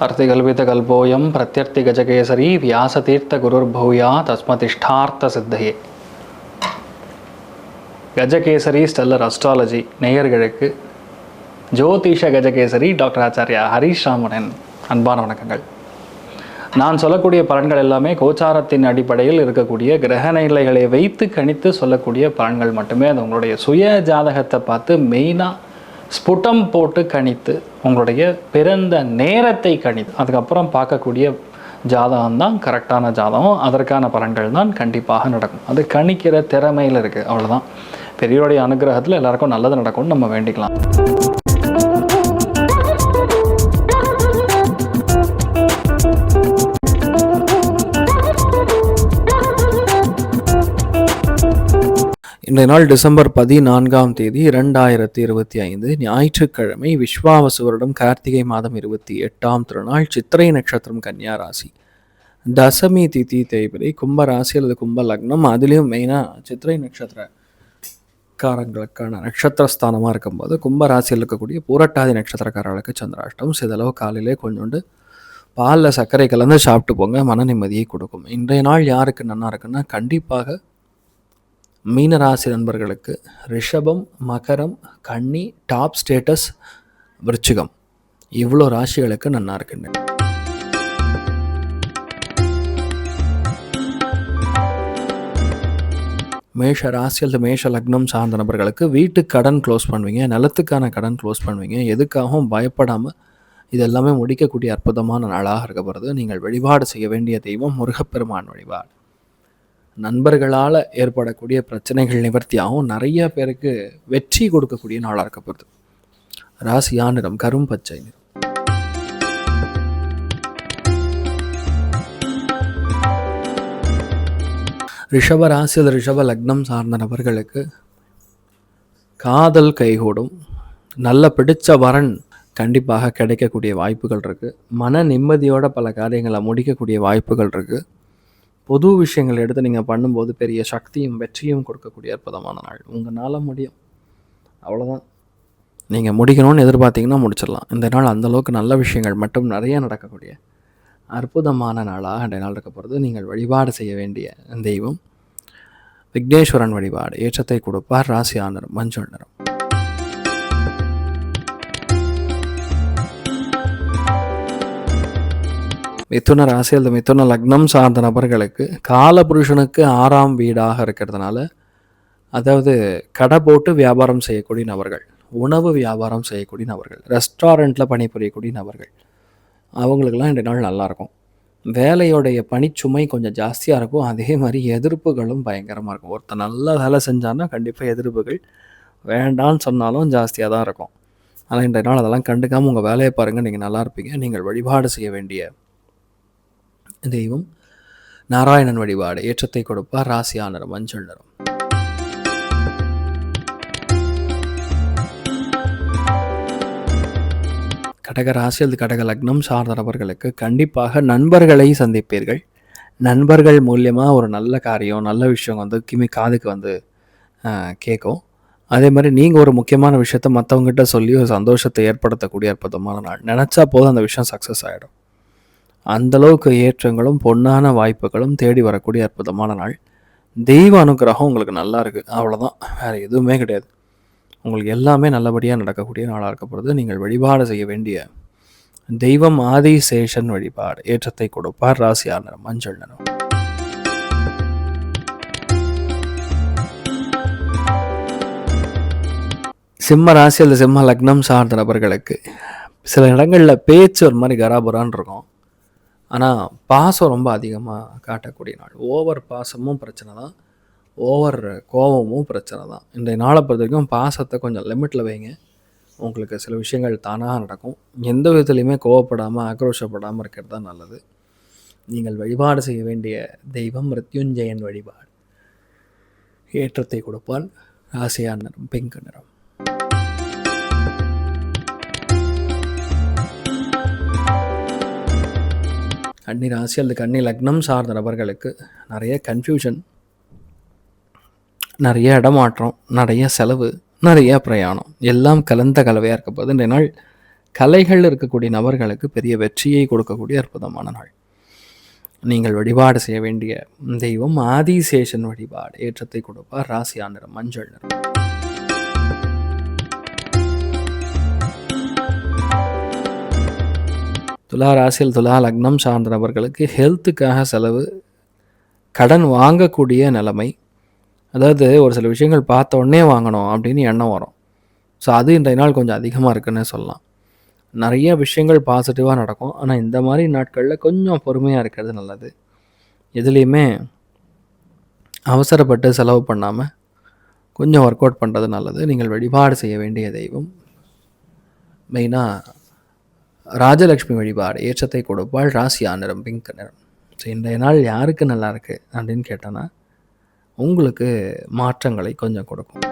अर्तिकल्पितकल्पोऽयं प्रत्यर्थिगजकेसरी व्यासतीर्थगुरुर्भूया तस्मतिष्ठार्थसिद्धये. Gajakesari stellar astrology நேயர்களுக்கு ஜோதிஷ Gajakesari doctor Acharya Harish ராமனின் அன்பான வணக்கங்கள். நான் சொல்லக்கூடிய பலன்கள் எல்லாமே கோச்சாரத்தின் அடிப்படையில் இருக்கக்கூடிய கிரக நிலைகளை வைத்து கணித்து சொல்லக்கூடிய பலன்கள் மட்டுமே. அது உங்களுடைய சுய ஜாதகத்தை பார்த்து மெயினாக ஸ்புட்டம் போட்டு கணித்து உங்களுடைய பிறந்த நேரத்தை கணித்து அதுக்கப்புறம் பார்க்கக்கூடிய ஜாதகம் தான் கரெக்டான ஜாதகம். அதற்கான பலன்கள் தான் கண்டிப்பாக நடக்கும். அது கணிக்கிற திறமையில் இருக்குது, அவ்வளோதான். பெரியோருடைய அனுகிரகத்தில் எல்லாருக்கும் நல்லது நடக்கும்னு நம்ம வேண்டிக்கலாம். இன்றைய நாள் டிசம்பர் 14 2025 ஞாயிற்றுக்கிழமை, விஸ்வாவசு வருடம் கார்த்திகை மாதம் 28ஆம் திருநாள், சித்திரை நட்சத்திரம், கன்னியா ராசி, தசமி திதி தேய்பிரை, கும்ப ராசி அல்லது கும்ப லக்னம். அதுலேயும் மெயினாக சித்திரை நட்சத்திரக்காரங்களுக்கான நட்சத்திரஸ்தானமாக இருக்கும்போது கும்ப ராசியில் இருக்கக்கூடிய பூரட்டாதி நட்சத்திரக்காரர்களுக்கு சந்திராஷ்டம். சிதளவு காலையிலே கொஞ்சோண்டு பாலில் சர்க்கரை கலந்து சாப்பிட்டு போங்க, மன நிம்மதியை கொடுக்கும். இன்றைய நாள் யாருக்கு நல்லா இருக்குன்னா, கண்டிப்பாக மீனராசி நண்பர்களுக்கு ரிஷபம், மகரம், கன்னி, டாப் ஸ்டேட்டஸ், விருச்சிகம், இவ்வளோ ராசிகளுக்கு நல்லா இருக்குங்க. மேஷ ராசி அல்லது மேஷ லக்னம் சார்ந்த நபர்களுக்கு வீட்டு கடன் க்ளோஸ் பண்ணுவீங்க, நிலத்துக்கான கடன் க்ளோஸ் பண்ணுவீங்க. எதுக்காகவும் பயப்படாமல் இதெல்லாமே முடிக்கக்கூடிய அற்புதமான நாளாக இருக்கப்படுறது. நீங்கள் வழிபாடு செய்ய வேண்டிய தெய்வம் முருகப்பெருமான் வழிபாடு. நண்பர்களால் ஏற்படக்கூடிய பிரச்சனைகள் நிவர்த்தியாகவும் நிறைய பேருக்கு வெற்றி கொடுக்கக்கூடிய நாளாக இருக்கப்படுது. ராசியா நிறம் கரும் பச்சை நிறம். ரிஷப ராசி அல்லது ரிஷப லக்னம் சார்ந்த நபர்களுக்கு காதல் கைகூடும். நல்ல பிடிச்ச வரன் கண்டிப்பாக கிடைக்கக்கூடிய வாய்ப்புகள் இருக்குது. மன நிம்மதியோட பல காரியங்களை முடிக்கக்கூடிய வாய்ப்புகள் இருக்குது. பொது விஷயங்கள் எடுத்து நீங்கள் பண்ணும்போது பெரிய சக்தியும் வெற்றியும் கொடுக்கக்கூடிய அற்புதமான நாள். உங்களால் முடியும், அவ்வளோதான். நீங்கள் முடிக்கணும்னு எதிர்பார்த்தீங்கன்னா முடிச்சிடலாம். இந்த நாள் அந்தளவுக்கு நல்ல விஷயங்கள் மட்டும் நிறைய நடக்கக்கூடிய அற்புதமான நாளாக இந்த நாள் இருக்க போகிறது. நீங்கள் வழிபாடு செய்ய வேண்டிய தெய்வம் விக்னேஸ்வரன் வழிபாடு. ஏற்றத்தை கொடுப்பார். ராசியா நிறம் மஞ்சள் நிறம். மிதுன ராசி அல்லது மிதுன லக்னம் சார்ந்த நபர்களுக்கு காலபுருஷனுக்கு 6ஆம் வீடாக இருக்கிறதுனால, அதாவது கடை போட்டு வியாபாரம் செய்யக்கூடிய நபர்கள், உணவு வியாபாரம் செய்யக்கூடிய நபர்கள், ரெஸ்டாரண்ட்டில் பணிபுரியக்கூடிய நபர்கள், அவங்களுக்கெல்லாம் இந்த நாள் நல்லாயிருக்கும். வேலையோடைய பணிச்சுமை கொஞ்சம் ஜாஸ்தியாக இருக்கும். அதே மாதிரி எதிர்ப்புகளும் பயங்கரமாக இருக்கும். ஒருத்தர் நல்லா வேலை செஞ்சான்னா கண்டிப்பாக எதிர்ப்புகள் வேண்டான்னு சொன்னாலும் ஜாஸ்தியாக தான் இருக்கும். ஆனால் இன்றைய நாள் அதெல்லாம் கண்டுக்காமல் உங்கள் வேலையை பாருங்கள், நீங்கள் நல்லா இருப்பீங்க. நீங்கள் வழிபாடு செய்ய வேண்டிய தெய்வம் நாராயணன் வழிபாடு. ஏற்றத்தை கொடுப்பார். ராசியா நிறம் மஞ்சள் நிறம். கடக ராசி அல்லது கடக லக்னம் சார்ந்த நபர்களுக்கு கண்டிப்பாக நண்பர்களை சந்திப்பீர்கள். நண்பர்கள் மூலியமாக ஒரு நல்ல காரியம், நல்ல விஷயம் காதுக்கு கேட்கும். அதே மாதிரி நீங்கள் ஒரு முக்கியமான விஷயத்த மற்றவங்ககிட்ட சொல்லி ஒரு சந்தோஷத்தை ஏற்படுத்தக்கூடிய அற்புதமான நாள். நினச்சா போதும் அந்த விஷயம் சக்ஸஸ் ஆகிடும். அந்தளவுக்கு ஏற்றங்களும் பொன்னான வாய்ப்புகளும் தேடி வரக்கூடிய அற்புதமான நாள். தெய்வ அனுகிரகம் உங்களுக்கு நல்லா இருக்குது, அவ்வளோதான். வேறு எதுவுமே கிடையாது. உங்களுக்கு எல்லாமே நல்லபடியாக நடக்கக்கூடிய நாளாக இருக்கப்படுது. நீங்கள் வழிபாடு செய்ய வேண்டிய தெய்வம் ஆதிசேஷன் வழிபாடு. ஏற்றத்தை கொடுப்பார். ராசியா நிறம் மஞ்சள் நிறம். சிம்ம ராசி அல்லது சிம்ம லக்னம் சார்ந்த நபர்களுக்கு சில இடங்களில் பேச்சு ஒரு மாதிரி கராபுரான்னு இருக்கும். ஆனால் பாசம் ரொம்ப அதிகமாக காட்டக்கூடிய நாள். ஓவர் பாசமும் பிரச்சனை தான், ஓவர் கோபமும் பிரச்சனை தான். இன்றைய நாளை பொறுத்த வரைக்கும் பாசத்தை கொஞ்சம் லிமிட்டில் வைங்க. உங்களுக்கு சில விஷயங்கள் தானாக நடக்கும். எந்த விதத்துலையுமே கோவப்படாமல் ஆக்ரோஷப்படாமல் இருக்கிறது தான் நல்லது. நீங்கள் வழிபாடு செய்ய வேண்டிய தெய்வம் மிருத்யுஞ்சயன் வழிபாடு. ஏற்றத்தை கொடுப்பால். ராசியா நிறம் பிங்க் நிறம். கன்னி ராசி அல்லது கன்னி லக்னம் சார்ந்த நபர்களுக்கு நிறைய கன்ஃபியூஷன், நிறைய இடமாற்றம், நிறைய செலவு, நிறைய பிரயாணம், எல்லாம் கலந்த கலவையாக இருக்க போது. இந்த நாள் கலைகள் இருக்கக்கூடிய நபர்களுக்கு பெரிய வெற்றியை கொடுக்கக்கூடிய அற்புதமான நாள். நீங்கள் வழிபாடு செய்ய வேண்டிய தெய்வம் ஆதிசேஷன் வழிபாடு. ஏற்றத்தை கொடுப்பார். ராசியா நிறம் மஞ்சள் நிறம். துலா ராசியில் துலா லக்னம் சார்ந்த நபர்களுக்கு ஹெல்த்துக்காக செலவு, கடன் வாங்கக்கூடிய நிலைமை. அதாவது ஒரு சில விஷயங்கள் பார்த்த உடனே வாங்கணும் அப்படின்னு எண்ணம் வரும். ஸோ அது இன்றைய நாள் கொஞ்சம் அதிகமாக இருக்குன்னு சொல்லலாம். நிறைய விஷயங்கள் பாசிட்டிவாக நடக்கும். ஆனால் இந்த மாதிரி நாட்களில் கொஞ்சம் பொறுமையாக இருக்கிறது நல்லது. எதுலேயுமே அவசரப்பட்டு செலவு பண்ணாமல் கொஞ்சம் ஒர்க் அவுட் பண்ணுறது நல்லது. நீங்கள் வழிபாடு செய்ய வேண்டிய தெய்வம் மெயினாக ராஜலக்ஷ்மி வழிபாடு. ஏற்றத்தை கொடுப்பாள். ராசியா நிறம் பிங்க் நிறம். ஸோ இன்றைய நாள் யாருக்கு நல்லா இருக்குது அப்படின்னு கேட்டோன்னா உங்களுக்கு மாற்றங்களை கொஞ்சம் கொடுக்கும்.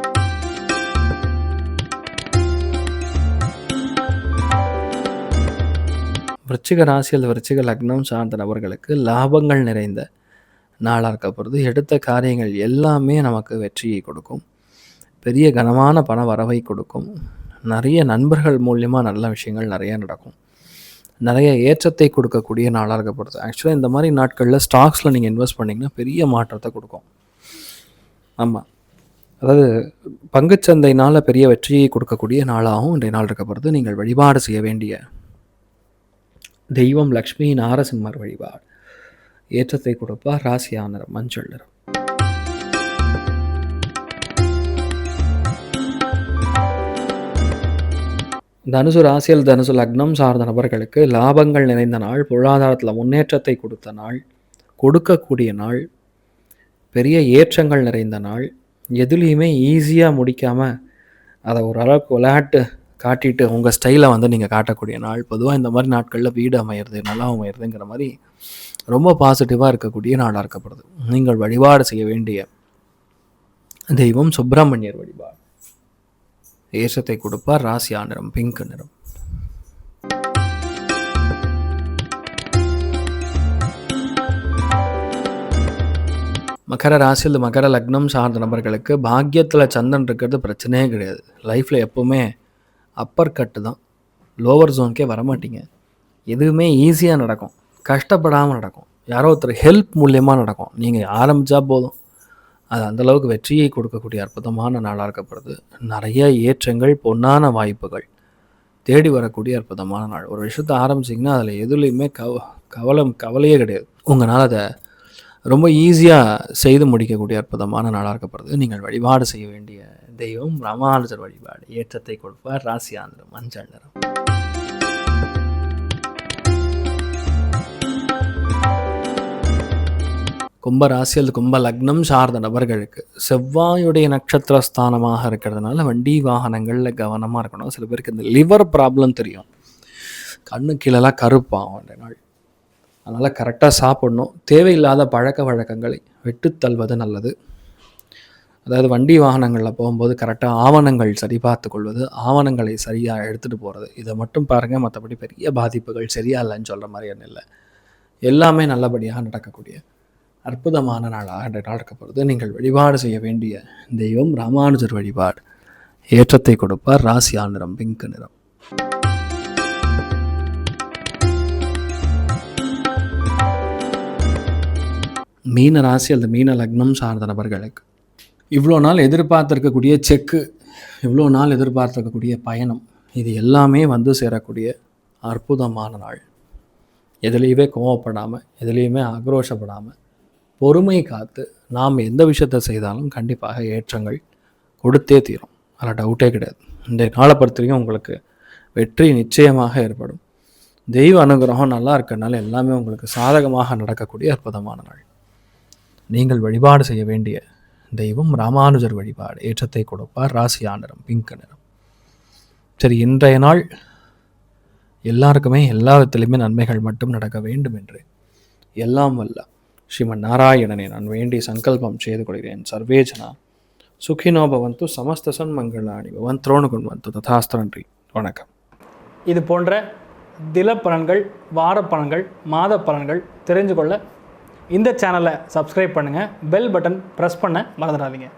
விருச்சிக ராசியில் விருச்சிக லக்னம் சார்ந்த நபர்களுக்கு லாபங்கள் நிறைந்த நாளாக இருக்க போகிறது. எடுத்த காரியங்கள் எல்லாமே நமக்கு வெற்றியை கொடுக்கும். பெரிய கனமான பண வரவை கொடுக்கும். நிறைய நண்பர்கள் மூலியமாக நல்ல விஷயங்கள் நிறைய நடக்கும். நிறைய ஏற்றத்தை கொடுக்கக்கூடிய நாளாக இருக்க போகிறது. ஆக்சுவலாக இந்த மாதிரி நாட்களில் ஸ்டாக்ஸில் நீங்கள் இன்வெஸ்ட் பண்ணிங்கன்னா பெரிய மாற்றத்தை கொடுக்கும். ஆமாம், அதாவது பங்குச்சந்தையினால் பெரிய வெற்றியை கொடுக்கக்கூடிய நாளாகவும் இன்றைய நாள் இருக்க போகிறது. நீங்கள் வழிபாடு செய்ய வேண்டிய தெய்வம் லக்ஷ்மி நாரசிம்மர் வழிபாடு. ஏற்றத்தை கொடுப்பார். ராசியா நிறம் மஞ்சள் நிறம். தனுசு ராசியில் தனுசு லக்னம் சார்ந்த நபர்களுக்கு லாபங்கள் நிறைந்த நாள், பொருளாதாரத்தில் முன்னேற்றத்தை கொடுத்த நாள், கொடுக்கக்கூடிய நாள், பெரிய ஏற்றங்கள் நிறைந்த நாள். எதுலேயுமே ஈஸியாக முடிக்காமல் அதை ஓரளவுக்கு விளையாட்டு காட்டிட்டு உங்கள் ஸ்டைலை நீங்கள் காட்டக்கூடிய நாள். பொதுவாக இந்த மாதிரி நாட்களில் வீடு அமையிறது, நல்லா அமையிறதுங்கிற மாதிரி ரொம்ப பாசிட்டிவாக இருக்கக்கூடிய நாளாக இருக்கப்படுது. நீங்கள் வழிபாடு செய்ய வேண்டிய தெய்வம் சுப்பிரமணியர் வழிபாடு. ஏற்றத்தை கொடுப்பார். ராசியா நிறம் பிங்க் நிறம். மகர ராசியில் மகர லக்னம் சார்ந்த நபர்களுக்கு பாக்கியத்தில் சந்திரன் இருக்கிறது பிரச்சனையே கிடையாது. லைஃப்பில் எப்போவுமே அப்பர் கட்டு தான், லோவர் ஜோனுக்கே வரமாட்டீங்க. எதுவுமே ஈஸியாக நடக்கும், கஷ்டப்படாமல் நடக்கும், யாரோ ஒருத்தர் ஹெல்ப் மூலியமாக நடக்கும். நீங்கள் ஆரம்பித்தா போதும், அது அந்தளவுக்கு வெற்றியை கொடுக்கக்கூடிய அற்புதமான நாளாக இருக்கப்படுது. நிறைய ஏற்றங்கள், பொன்னான வாய்ப்புகள் தேடி வரக்கூடிய அற்புதமான நாள். ஒரு விஷயத்தை ஆரம்பிச்சிங்கன்னா அதில் எதுலேயுமே கவலையே கிடையாது. உங்களால் அதை ரொம்ப ஈஸியாக செய்து முடிக்கக்கூடிய அற்புதமான நாளாக இருக்கப்படுது. நீங்கள் வழிபாடு செய்ய வேண்டிய தெய்வம் ராமானுஜர் வழிபாடு. ஏற்றத்தை கொடுப்பார். ராசியா நிறம் மஞ்சள் நிறம். கும்ப ராசியில் கும்ப லக்னம் சார்ந்த நபர்களுக்கு செவ்வாயுடைய நட்சத்திரஸ்தானமாக இருக்கிறதுனால வண்டி வாகனங்களில் கவனமாக இருக்கணும். சில பேருக்கு இந்த லிவர் ப்ராப்ளம் தெரியும், கண்ணு கீழெல்லாம் கருப்பாகும் அந்த நாள். அதனால் கரெக்டாக சாப்பிடணும். தேவையில்லாத பழக்க வழக்கங்களை விட்டு தள்ளுவது நல்லது. அதாவது வண்டி வாகனங்களில் போகும்போது கரெக்டாக ஆவணங்கள் சரி பார்த்து கொள்வது, ஆவணங்களை சரியாக எடுத்துகிட்டு போகிறது, இதை மட்டும் பாருங்கள். மற்றபடி பெரிய பாதிப்புகள் சரியா இல்லைன்னு சொல்கிற மாதிரி என்ன இல்லை. எல்லாமே நல்லபடியாக நடக்கக்கூடிய அற்புதமான நாளாக நடக்கப்படுது. நீங்கள் வழிபாடு செய்ய வேண்டிய தெய்வம் ராமானுஜர் வழிபாடு. ஏற்றத்தை கொடுப்பார். ராசியா நிறம் பிங்க் நிறம். மீன ராசி அல்லது மீன லக்னம் சார்ந்த நபர்களுக்கு இவ்வளோ நாள் எதிர்பார்த்துருக்கக்கூடிய செக்கு, இவ்வளோ நாள் எதிர்பார்த்துருக்கக்கூடிய பயணம், இது எல்லாமே சேரக்கூடிய அற்புதமான நாள். எதுலேயுமே கோவப்படாமல், எதுலேயுமே ஆக்ரோஷப்படாமல், பொறுமை காத்து நாம் எந்த விஷயத்தை செய்தாலும் கண்டிப்பாக ஏற்றங்கள் கொடுத்தே தீரும். அதில் டவுட்டே கிடையாது. இந்த நாளை பொறுத்தவரைக்கும் உங்களுக்கு வெற்றி நிச்சயமாக ஏற்படும். தெய்வ அனுகிரகம் நல்லா இருக்கிறனால எல்லாமே உங்களுக்கு சாதகமாக நடக்கக்கூடிய அற்புதமான நாள். நீங்கள் வழிபாடு செய்ய வேண்டிய தெய்வம் ராமானுஜர் வழிபாடு. ஏற்றத்தை கொடுப்பார். ராசியா நிறம் பிங்க் நிறம். சரி, இன்றைய நாள் எல்லாருக்குமே எல்லா விதத்திலுமே நன்மைகள் மட்டும் நடக்க வேண்டும் என்று எல்லாம் வல்ல ஸ்ரீமன் நாராயணனை நான் வேண்டி சங்கல்பம் செய்து கொள்கிறேன். சர்வேஜனா சுகினோ பவந்து, சமஸ்த சன்மங்களாணி பவன், திரோணுகுண்வந்து ததாஸ்து. நன்றி, வணக்கம். இது போன்ற தில பலன்கள், வார பலன்கள், மாத பலன்கள் தெரிஞ்சு கொள்ள இந்த சேனலை சப்ஸ்கிரைப் பண்ணுங்கள். பெல் பட்டன் ப்ரெஸ் பண்ண மறந்துடாதீங்க.